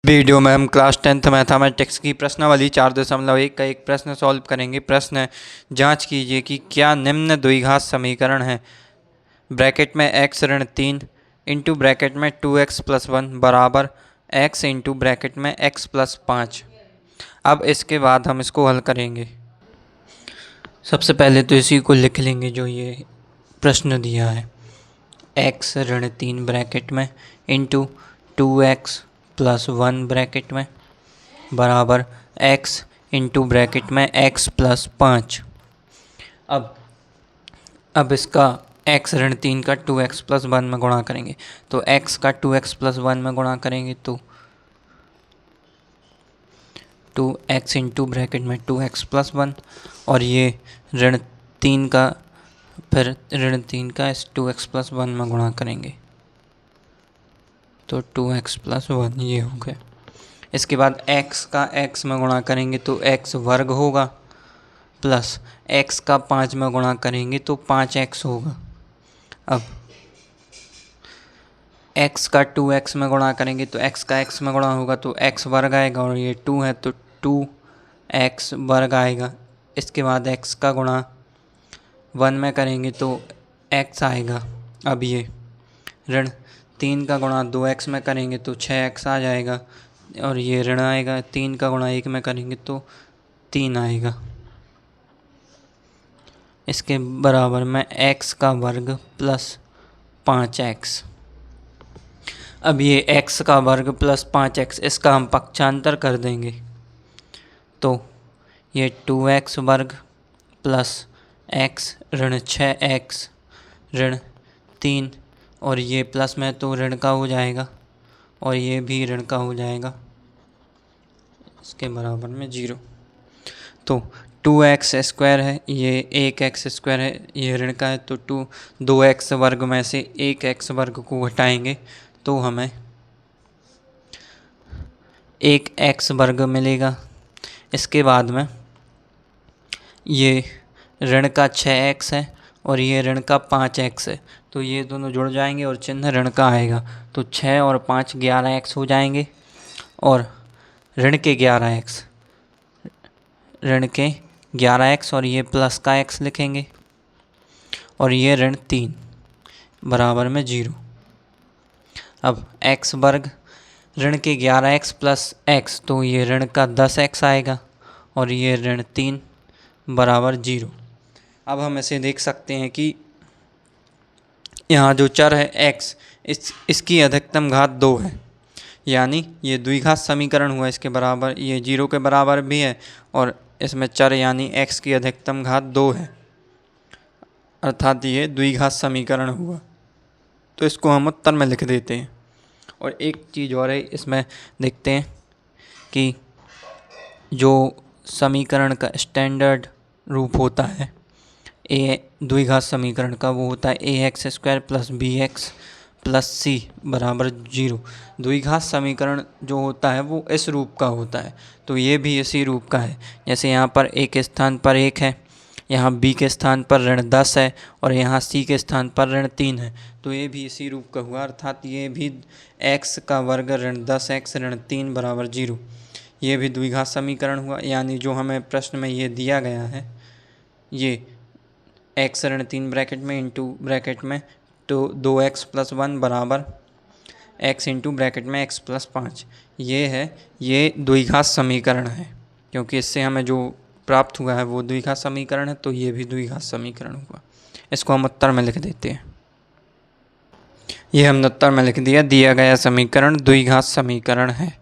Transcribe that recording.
Video में हम class 10th mathematics की प्रश्नावली 4.1 का एक प्रश्न सॉल्व करेंगे। प्रश्न है, जांच कीजिए कि क्या निम्न द्विघात समीकरण है ब्रैकेट में x ऋण 3 इंटू ब्रैकेट में 2x+1 बराबर x इंटू ब्रैकेट में x+5। अब इसके बाद हम इसको हल करेंगे। सबसे पहले तो इसी को लिख लेंगे जो ये प्रश्न दिया है, x ऋण 3 ब्रैकेट में इंटू 2x+1 ब्रैकेट में बराबर x इंटू ब्रैकेट में x+5। अब इसका x ऋण 3 का 2x+1 में गुणा करेंगे, तो x का 2x+1 में गुणा करेंगे तो 2x इंटू ब्रैकेट में 2x+1 और ये ऋण 3 का फिर ऋण 3 का इस 2x+1 में गुणा करेंगे तो 2x+1 ये हो गया। इसके बाद x का x में गुणा करेंगे तो x वर्ग होगा, प्लस x का 5 में गुणा करेंगे तो 5x होगा। अब x का 2x में गुणा करेंगे तो x का x में गुणा होगा तो x वर्ग आएगा, और ये 2 है तो 2x वर्ग आएगा। इसके बाद x का गुणा 1 में करेंगे तो x आएगा। अब ये ऋण 3 का गुणा 2x में करेंगे तो 6x आ जाएगा, और ये ऋण आएगा 3 का गुणा 1 में करेंगे तो 3 आएगा। इसके बराबर में x का वर्ग प्लस 5x। अब ये x का वर्ग प्लस 5x, इसका हम पक्षांतर कर देंगे तो ये 2x वर्ग प्लस x ऋण 6x ऋण 3, और ये प्लस में तो ऋण का हो जाएगा और ये भी ऋण का हो जाएगा, इसके बराबर में 0। तो 2x² है, ये 1x² है, ये ऋण का है तो 2x वर्ग में से 1x वर्ग को घटाएंगे तो हमें 1x वर्ग मिलेगा। इसके बाद में ये ऋण का 6x है और ये ऋण का 5x है, तो ये दोनों जुड़ जाएंगे और चिन्ह ऋण का आएगा, तो 6 और 5 11x हो जाएंगे, और ऋण के 11x और ये प्लस का x लिखेंगे, और ये ऋण 3 बराबर में 0। अब x वर्ग ऋण के 11x प्लस x, तो ये ऋण का 10x आएगा, और ये ऋण 3 बराबर 0। अब हम इसे देख सकते हैं कि यहाँ जो चर है x, इसकी अधिकतम घात 2 है, यानी ये द्विघात समीकरण हुआ। इसके बराबर ये 0 के बराबर भी है, और इसमें चर यानी x की अधिकतम घात 2 है, अर्थात ये द्विघात समीकरण हुआ। तो इसको हम उत्तर में लिख देते हैं। और एक चीज़ और है, इसमें देखते हैं कि जो समीकरण का स्टैंडर्ड रूप होता है द्विघात समीकरण का, वो होता है ax² plus bx plus c बराबर 0। द्विघात समीकरण जो होता है वो इस रूप का होता है, तो ये भी इसी रूप का है। जैसे यहाँ पर a के स्थान पर 1 है, यहाँ b के स्थान पर ऋण 10 है, और यहाँ c के स्थान पर ऋण 3 है, तो ये भी इसी रूप का हुआ, अर्थात ये भी x का वर्ग ऋण 10x ऋण 3 बराबर 0। ये भी द्विघात समीकरण हुआ, यानी जो हमें प्रश्न में ये दिया गया है, ये x ऋण 3 ब्रैकेट में इंटू ब्रैकेट में तो 2x+1 बराबर x इंटू ब्रैकेट में x+5, ये है, ये द्विघात समीकरण है, क्योंकि इससे हमें जो प्राप्त हुआ है वो द्विघात समीकरण है, तो ये भी द्विघात समीकरण हुआ। इसको हम उत्तर में लिख देते हैं। ये हमने उत्तर में लिख दिया, दिया गया समीकरण द्विघात समीकरण है।